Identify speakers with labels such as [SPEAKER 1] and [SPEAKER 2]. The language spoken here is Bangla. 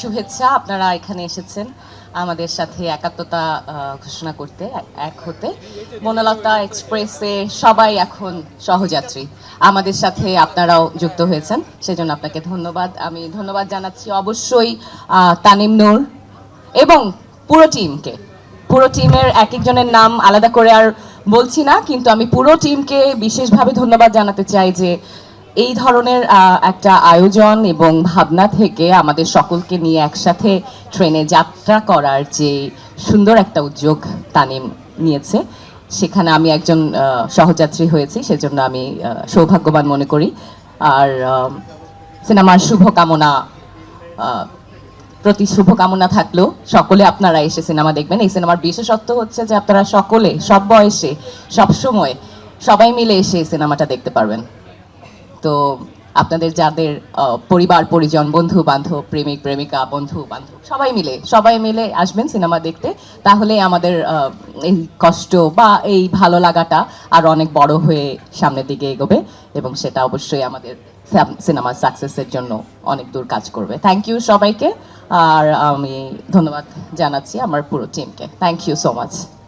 [SPEAKER 1] শুভেচ্ছা। আপনারা এখানে এসেছেন আমাদের সাথে একাত্মতা ঘোষণা করতে, এক হতে। বনলতা এক্সপ্রেসে সবাই এখন সহযাত্রী। আমাদের সাথে আপনারাও যুক্ত হয়েছেন, সেজন্য আপনাকে ধন্যবাদ। আমি ধন্যবাদ জানাচ্ছি অবশ্যই তানিম নূর এবং পুরো টিমকে। পুরো টিমের এক একজনের নাম আলাদা করে আর বলছি না, কিন্তু আমি পুরো টিমকে বিশেষভাবে ধন্যবাদ জানাতে চাই যে এই ধরনের একটা আয়োজন এবং ভাবনা থেকে আমাদের সকলকে নিয়ে একসাথে ট্রেনে যাত্রা করার যে সুন্দর একটা উদ্যোগ তানিম নিয়েছে, সেখানে আমি একজন সহযাত্রী হয়েছি, সেজন্য আমি সৌভাগ্যবান মনে করি। আর সিনেমার শুভকামনা প্রতি শুভকামনা থাকলো। সকলে আপনারা এসে সিনেমা দেখবেন। এই সিনেমার বিশেষত্ব হচ্ছে যে আপনারা সকলে সব বয়সে সব সময় সবাই মিলে এসে সিনেমাটা দেখতে পারবেন। তো আপনাদের যাদের পরিবার পরিজন, বন্ধু বান্ধব, প্রেমিক প্রেমিকা, বন্ধু বান্ধব সবাই মিলে আসবেন সিনেমা দেখতে। তাহলে আমাদের এই কষ্ট বা এই ভালো লাগাটা আরো অনেক বড় হয়ে সামনের দিকে এগোবে এবং সেটা অবশ্যই আমাদের সিনেমার সাকসেসের জন্য অনেক দূর কাজ করবে। থ্যাংক ইউ সবাইকে। আর আমি ধন্যবাদ জানাচ্ছি আমার পুরো টিমকে। Thank you so much.